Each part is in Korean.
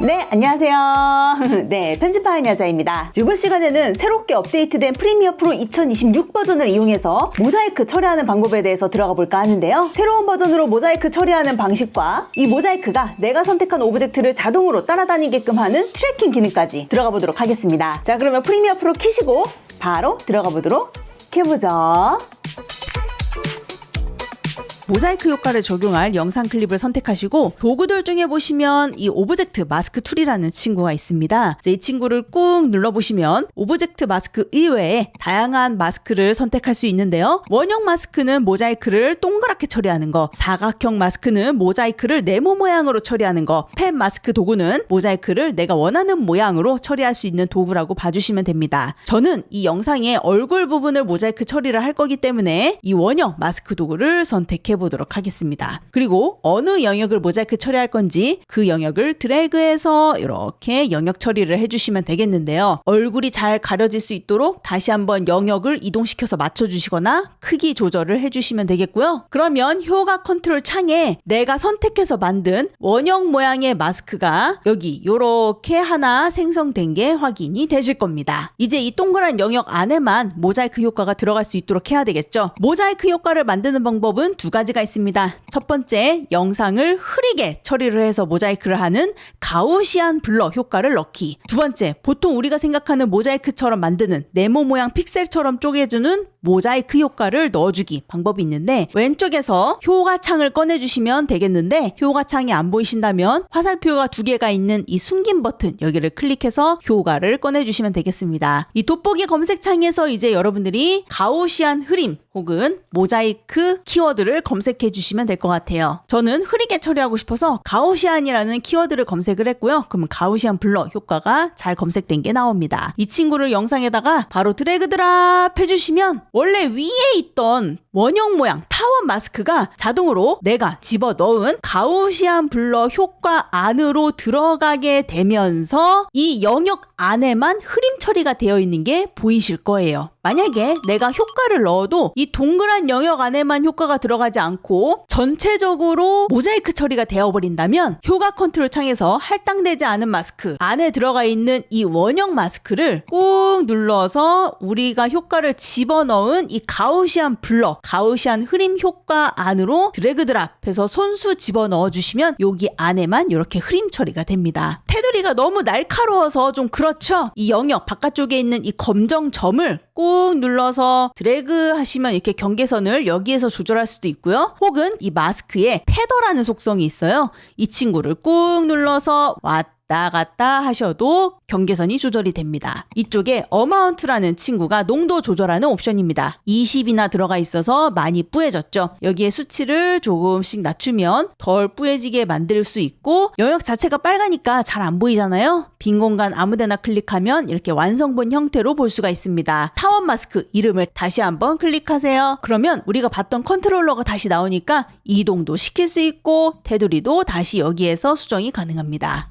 네, 안녕하세요. 네, 편집하는 여자입니다. 이번 시간에는 새롭게 업데이트된 프리미어 프로 2026 버전을 이용해서 모자이크 처리하는 방법에 대해서 들어가 볼까 하는데요. 새로운 버전으로 모자이크 처리하는 방식과 이 모자이크가 내가 선택한 오브젝트를 자동으로 따라다니게끔 하는 트래킹 기능까지 들어가 보도록 하겠습니다. 자, 그러면 프리미어 프로 켜시고 바로 들어가 보도록 해보죠. 모자이크 효과를 적용할 영상 클립을 선택하시고 도구들 중에 보시면 이 오브젝트 마스크 툴이라는 친구가 있습니다. 이 친구를 꾹 눌러보시면 오브젝트 마스크 이외에 다양한 마스크를 선택할 수 있는데요. 원형 마스크는 모자이크를 동그랗게 처리하는 거, 사각형 마스크는 모자이크를 네모 모양으로 처리하는 거, 펜 마스크 도구는 모자이크를 내가 원하는 모양으로 처리할 수 있는 도구라고 봐주시면 됩니다. 저는 이 영상의 얼굴 부분을 모자이크 처리를 할 거기 때문에 이 원형 마스크 도구를 선택해 보도록 하겠습니다. 그리고 어느 영역을 모자이크 처리할 건지 그 영역을 드래그해서 이렇게 영역 처리를 해주시면 되겠는데요. 얼굴이 잘 가려질 수 있도록 다시 한번 영역을 이동시켜서 맞춰주시거나 크기 조절을 해주시면 되겠고요. 그러면 효과 컨트롤 창에 내가 선택해서 만든 원형 모양의 마스크가 여기 이렇게 하나 생성된 게 확인이 되실 겁니다. 이제 이 동그란 영역 안에만 모자이크 효과가 들어갈 수 있도록 해야 되겠죠. 모자이크 효과를 만드는 방법은 두 가지가 있습니다. 첫 번째, 영상을 흐리게 처리를 해서 모자이크를 하는 가우시안 블러 효과를 넣기. 두 번째, 보통 우리가 생각하는 모자이크처럼 만드는 네모 모양 픽셀처럼 쪼개주는 모자이크 효과를 넣어주기 방법이 있는데, 왼쪽에서 효과창을 꺼내주시면 되겠는데, 효과창이 안 보이신다면 화살표가 두 개가 있는 이 숨긴 버튼 여기를 클릭해서 효과를 꺼내주시면 되겠습니다. 이 돋보기 검색창에서 이제 여러분들이 가우시안 흐림 혹은 모자이크 키워드를 검색해 주시면 될 것 같아요. 저는 흐리게 처리하고 싶어서 가우시안이라는 키워드를 검색을 했고요. 그러면 가우시안 블러 효과가 잘 검색된 게 나옵니다. 이 친구를 영상에다가 바로 드래그 드랍 해주시면 원래 위에 있던 원형 모양 타원 마스크가 자동으로 내가 집어넣은 가우시안 블러 효과 안으로 들어가게 되면서 이 영역 안에만 흐림 처리가 되어 있는 게 보이실 거예요. 만약에 내가 효과를 넣어도 이 동그란 영역 안에만 효과가 들어가지 않고 전체적으로 모자이크 처리가 되어버린다면 효과 컨트롤 창에서 할당되지 않은 마스크 안에 들어가 있는 이 원형 마스크를 꾹 눌러서 우리가 효과를 집어넣은 이 가우시안 블러, 가우시안 흐림 효과 안으로 드래그 드랍해서 손수 집어넣어 주시면 여기 안에만 이렇게 흐림 처리가 됩니다. 테두리가 너무 날카로워서 좀 그렇죠? 이 영역 바깥쪽에 있는 이 검정 점을 꾹 눌러서 드래그 하시면 이렇게 경계선을 여기에서 조절할 수도 있고요. 혹은 이 마스크에 패더라는 속성이 있어요. 이 친구를 꾹 눌러서 왔다 갔다 하셔도 경계선이 조절이 됩니다. 이쪽에 어마운트라는 친구가 농도 조절하는 옵션입니다. 20이나 들어가 있어서 많이 뿌얘졌죠. 여기에 수치를 조금씩 낮추면 덜 뿌얘지게 만들 수 있고, 영역 자체가 빨가니까 잘 안 보이잖아요. 빈 공간 아무데나 클릭하면 이렇게 완성본 형태로 볼 수가 있습니다. 타원 마스크 이름을 다시 한번 클릭하세요. 그러면 우리가 봤던 컨트롤러가 다시 나오니까 이동도 시킬 수 있고 테두리도 다시 여기에서 수정이 가능합니다.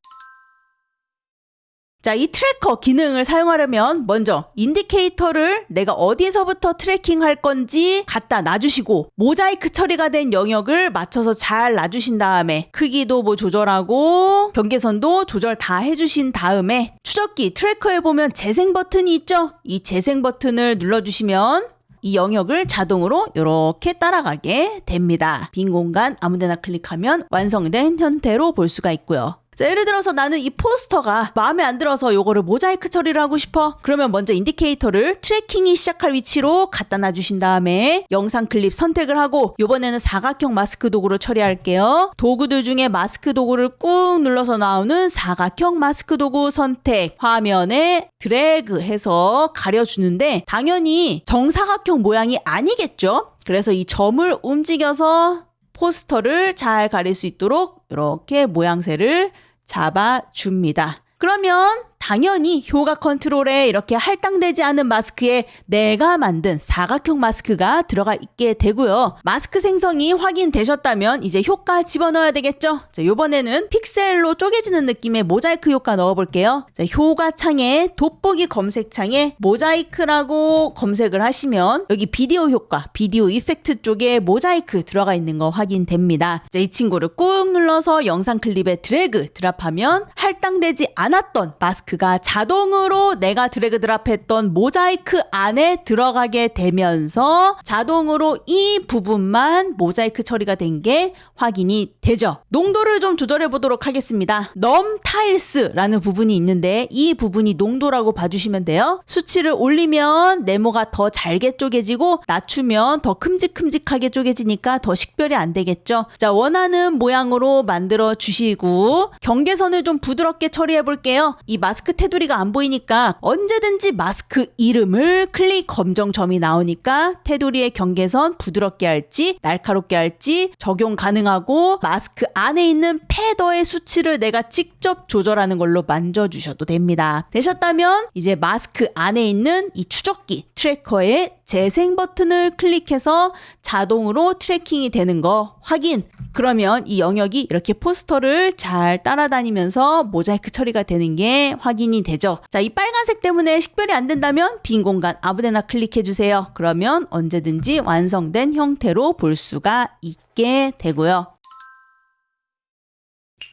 자, 이 트래커 기능을 사용하려면 먼저 인디케이터를 내가 어디서부터 트래킹 할 건지 갖다 놔주시고, 모자이크 처리가 된 영역을 맞춰서 잘 놔주신 다음에 크기도 조절하고 경계선도 조절 다 해주신 다음에 추적기 트래커에 보면 재생 버튼이 있죠? 이 재생 버튼을 눌러주시면 이 영역을 자동으로 이렇게 따라가게 됩니다. 빈 공간 아무데나 클릭하면 완성된 형태로 볼 수가 있고요. 자, 예를 들어서 나는 이 포스터가 마음에 안 들어서 요거를 모자이크 처리를 하고 싶어. 그러면 먼저 인디케이터를 트래킹이 시작할 위치로 갖다 놔주신 다음에 영상 클립 선택을 하고, 이번에는 사각형 마스크 도구로 처리할게요. 도구들 중에 마스크 도구를 꾹 눌러서 나오는 사각형 마스크 도구 선택, 화면에 드래그 해서 가려주는데 당연히 정사각형 모양이 아니겠죠? 그래서 이 점을 움직여서 포스터를 잘 가릴 수 있도록 이렇게 모양새를 잡아줍니다. 그러면 당연히 효과 컨트롤에 이렇게 할당되지 않은 마스크에 내가 만든 사각형 마스크가 들어가 있게 되고요. 마스크 생성이 확인되셨다면 이제 효과 집어넣어야 되겠죠. 자, 요번에는 픽셀로 쪼개지는 느낌의 모자이크 효과 넣어볼게요. 자, 효과 창에 돋보기 검색창에 모자이크라고 검색을 하시면 여기 비디오 효과, 비디오 이펙트 쪽에 모자이크 들어가 있는 거 확인됩니다. 자, 이 친구를 꾹 눌러서 영상 클립에 드래그 드랍하면 할당되지 않았던 마스크가 자동으로 내가 드래그 드랍했던 모자이크 안에 들어가게 되면서 자동으로 이 부분만 모자이크 처리가 된 게 확인이 되죠. 농도를 좀 조절해 보도록 하겠습니다. 넘 타일스라는 부분이 있는데 이 부분이 농도라고 봐주시면 돼요. 수치를 올리면 네모가 더 잘게 쪼개지고 낮추면 더 큼직큼직하게 쪼개지니까 더 식별이 안 되겠죠. 자, 원하는 모양으로 만들어 주시고 경계선을 좀 부드럽게 처리해 볼게요. 이 마스크 테두리가 안 보이니까 언제든지 마스크 이름을 클릭 검정점이 나오니까 테두리의 경계선 부드럽게 할지 날카롭게 할지 적용 가능하고 마스크 안에 있는 패더의 수치를 내가 직접 조절하는 걸로 만져주셔도 됩니다. 되셨다면 이제 마스크 안에 있는 이 추적기 트래커의 재생 버튼을 클릭해서 자동으로 트래킹이 되는 거 확인. 그러면 이 영역이 이렇게 포스터를 잘 따라다니면서 모자이크 처리가 되는 게 확인이 되죠. 자, 이 빨간색 때문에 식별이 안 된다면 빈 공간 아무데나 클릭해 주세요. 그러면 언제든지 완성된 형태로 볼 수가 있게 되고요.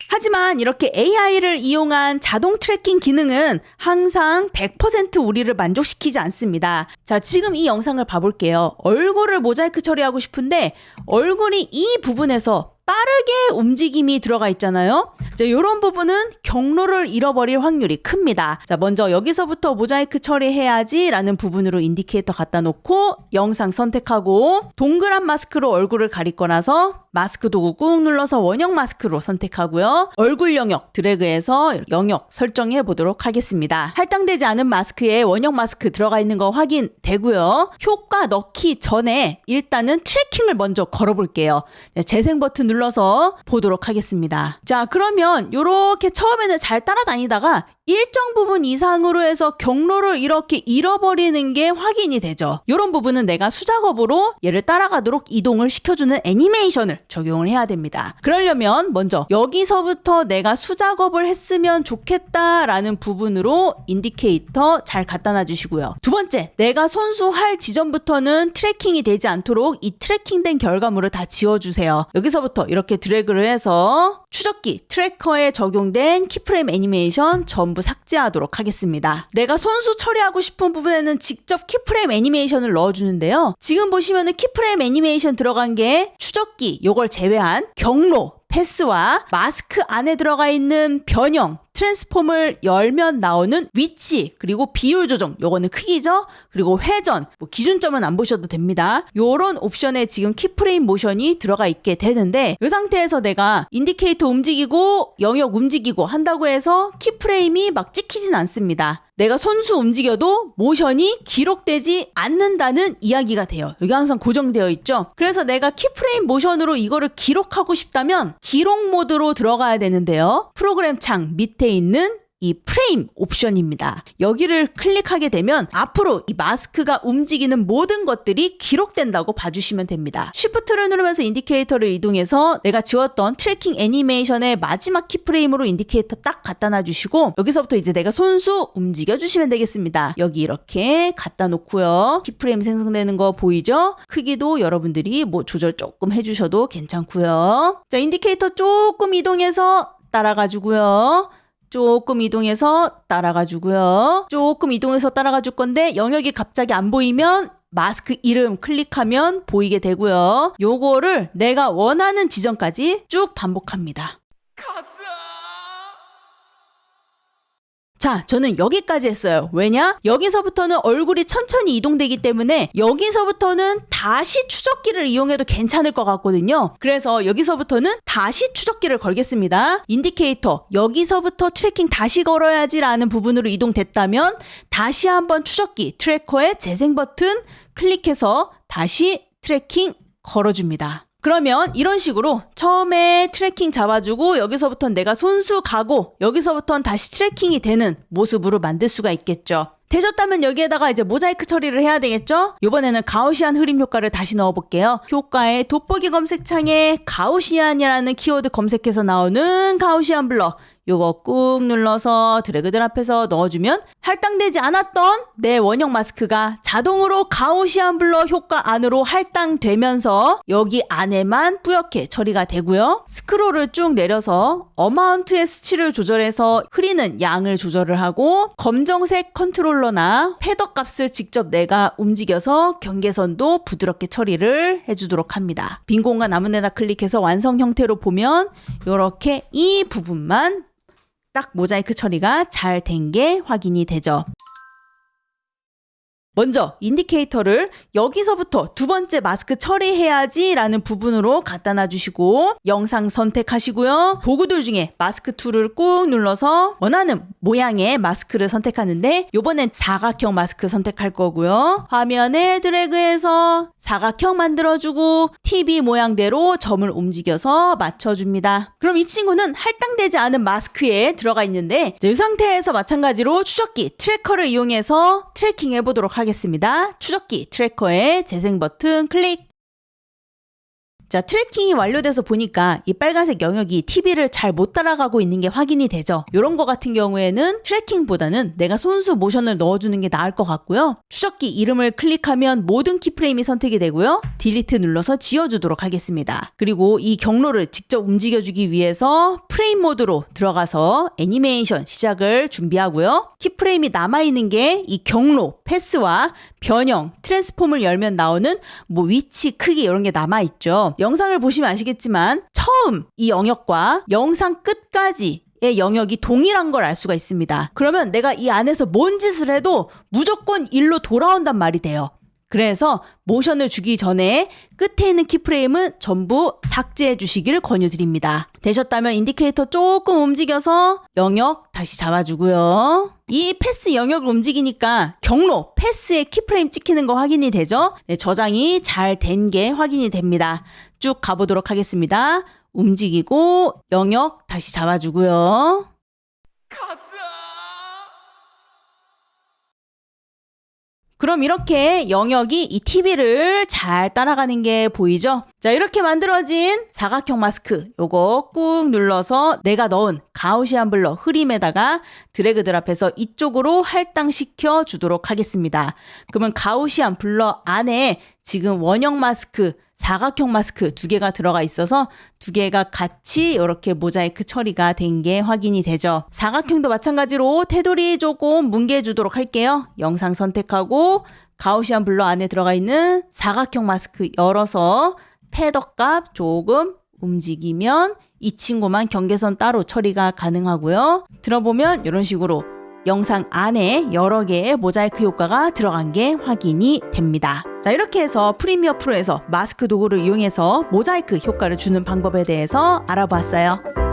하지만 이렇게 AI를 이용한 자동 트래킹 기능은 항상 100% 우리를 만족시키지 않습니다. 자, 지금 이 영상을 봐볼게요. 얼굴을 모자이크 처리하고 싶은데 얼굴이 이 부분에서 빠르게 움직임이 들어가 있잖아요. 자, 이런 부분은 경로를 잃어버릴 확률이 큽니다. 자, 먼저 여기서부터 모자이크 처리해야지 라는 부분으로 인디케이터 갖다 놓고 영상 선택하고 동그란 마스크로 얼굴을 가리고 나서 마스크 도구 꾹 눌러서 원형 마스크로 선택하고요. 얼굴 영역 드래그해서 영역 설정해 보도록 하겠습니다. 할당되지 않은 마스크에 원형 마스크 들어가 있는 거 확인되고요. 효과 넣기 전에 일단은 트래킹을 먼저 걸어볼게요. 재생 버튼 눌러서 보도록 하겠습니다. 자, 그러면 이렇게 처음에는 잘 따라다니다가 일정 부분 이상으로 해서 경로를 이렇게 잃어버리는 게 확인이 되죠. 이런 부분은 내가 수작업으로 얘를 따라가도록 이동을 시켜주는 애니메이션을 적용을 해야 됩니다. 그러려면 먼저 여기서부터 내가 수작업을 했으면 좋겠다라는 부분으로 인디케이터 잘 갖다 놔주시고요. 두 번째, 내가 손수할 지점부터는 트래킹이 되지 않도록 이 트래킹된 결과물을 다 지워주세요. 여기서부터 이렇게 드래그를 해서 추적기 트래커에 적용된 키프레임 애니메이션 전부 삭제하도록 하겠습니다. 내가 손수 처리하고 싶은 부분에는 직접 키프레임 애니메이션을 넣어주는데요. 지금 보시면은 키프레임 애니메이션 들어간 게 추적기 요걸 제외한 경로 패스와 마스크 안에 들어가 있는 변형 트랜스폼을 열면 나오는 위치 그리고 비율 조정 요거는 크기죠. 그리고 회전 뭐 기준점은 안 보셔도 됩니다. 요런 옵션에 지금 키프레임 모션이 들어가 있게 되는데 이 상태에서 내가 인디케이터 움직이고 영역 움직이고 한다고 해서 키프레임이 막 찍히진 않습니다. 내가 손수 움직여도 모션이 기록되지 않는다는 이야기가 돼요. 여기 항상 고정되어 있죠. 그래서 내가 키프레임 모션으로 이거를 기록하고 싶다면 기록 모드로 들어가야 되는데요. 프로그램 창 밑에 있는 이 프레임 옵션입니다. 여기를 클릭하게 되면 앞으로 이 마스크가 움직이는 모든 것들이 기록된다고 봐주시면 됩니다. Shift를 누르면서 인디케이터를 이동해서 내가 지웠던 트래킹 애니메이션의 마지막 키프레임으로 인디케이터 딱 갖다 놔주시고 여기서부터 이제 내가 손수 움직여주시면 되겠습니다. 여기 이렇게 갖다 놓고요. 키프레임 생성되는 거 보이죠? 크기도 여러분들이 뭐 조절 조금 해주셔도 괜찮고요. 자, 인디케이터 조금 이동해서 따라가주고요. 조금 이동해서 따라가주고요. 조금 이동해서 따라가 줄 건데 영역이 갑자기 안 보이면 마스크 이름 클릭하면 보이게 되고요. 요거를 내가 원하는 지점까지 쭉 반복합니다. 자, 저는 여기까지 했어요. 왜냐? 여기서부터는 얼굴이 천천히 이동되기 때문에 여기서부터는 다시 추적기를 이용해도 괜찮을 것 같거든요. 그래서 여기서부터는 다시 추적기를 걸겠습니다. 인디케이터 여기서부터 트래킹 다시 걸어야지 라는 부분으로 이동됐다면 다시 한번 추적기 트래커의 재생 버튼 클릭해서 다시 트래킹 걸어줍니다. 그러면 이런 식으로 처음에 트래킹 잡아주고 여기서부터는 내가 손수 가고 여기서부터는 다시 트래킹이 되는 모습으로 만들 수가 있겠죠. 되셨다면 여기에다가 이제 모자이크 처리를 해야 되겠죠? 이번에는 가우시안 흐림 효과를 다시 넣어볼게요. 효과의 돋보기 검색창에 가우시안이라는 키워드 검색해서 나오는 가우시안 블러, 요거 꾹 눌러서 드래그 드랍해서 넣어주면 할당되지 않았던 내 원형 마스크가 자동으로 가우시안 블러 효과 안으로 할당되면서 여기 안에만 뿌옇게 처리가 되고요. 스크롤을 쭉 내려서 어마운트의 수치를 조절해서 흐리는 양을 조절을 하고 검정색 컨트롤러나 패더 값을 직접 내가 움직여서 경계선도 부드럽게 처리를 해주도록 합니다. 빈 공간 남은 데다 클릭해서 완성 형태로 보면 이렇게 이 부분만 딱 모자이크 처리가 잘 된 게 확인이 되죠. 먼저 인디케이터를 여기서부터 두 번째 마스크 처리해야지 라는 부분으로 갖다 놔주시고 영상 선택하시고요. 도구들 중에 마스크 툴을 꾹 눌러서 원하는 모양의 마스크를 선택하는데 이번엔 사각형 마스크 선택할 거고요. 화면에 드래그해서 사각형 만들어주고 TV 모양대로 점을 움직여서 맞춰줍니다. 그럼 이 친구는 할당되지 않은 마스크에 들어가 있는데 이 상태에서 마찬가지로 추적기 트래커를 이용해서 트래킹 해보도록 하겠습니다. 추적기 트래커에 재생 버튼 클릭. 자, 트래킹이 완료돼서 보니까 이 빨간색 영역이 TV를 잘 못 따라가고 있는 게 확인이 되죠. 이런 거 같은 경우에는 트래킹보다는 내가 손수 모션을 넣어주는 게 나을 것 같고요. 추적기 이름을 클릭하면 모든 키프레임이 선택이 되고요. 딜리트 눌러서 지워주도록 하겠습니다. 그리고 이 경로를 직접 움직여주기 위해서 프레임 모드로 들어가서 애니메이션 시작을 준비하고요. 키프레임이 남아있는 게 이 경로, 패스와 변형, 트랜스폼을 열면 나오는 뭐 위치, 크기 이런 게 남아있죠. 영상을 보시면 아시겠지만 처음 이 영역과 영상 끝까지의 영역이 동일한 걸 알 수가 있습니다. 그러면 내가 이 안에서 뭔 짓을 해도 무조건 일로 돌아온단 말이 돼요. 그래서 모션을 주기 전에 끝에 있는 키프레임은 전부 삭제해 주시기를 권유드립니다. 되셨다면 인디케이터 조금 움직여서 영역 다시 잡아주고요. 이 패스 영역을 움직이니까 경로, 패스에 키프레임 찍히는 거 확인이 되죠? 네, 저장이 잘 된 게 확인이 됩니다. 쭉 가보도록 하겠습니다. 움직이고 영역 다시 잡아주고요. 그럼 이렇게 영역이 이 TV를 잘 따라가는 게 보이죠? 자, 이렇게 만들어진 사각형 마스크 요거 꾹 눌러서 내가 넣은 가우시안 블러 흐림에다가 드래그 드랍해서 이쪽으로 할당시켜 주도록 하겠습니다. 그러면 가우시안 블러 안에 지금 원형 마스크, 사각형 마스크 두 개가 들어가 있어서 두 개가 같이 이렇게 모자이크 처리가 된 게 확인이 되죠. 사각형도 마찬가지로 테두리 조금 뭉개주도록 할게요. 영상 선택하고 가우시안 블러 안에 들어가 있는 사각형 마스크 열어서 패더 값 조금 움직이면 이 친구만 경계선 따로 처리가 가능하고요. 들어보면 이런 식으로 영상 안에 여러 개의 모자이크 효과가 들어간 게 확인이 됩니다. 자, 이렇게 해서 프리미어 프로에서 마스크 도구를 이용해서 모자이크 효과를 주는 방법에 대해서 알아보았어요.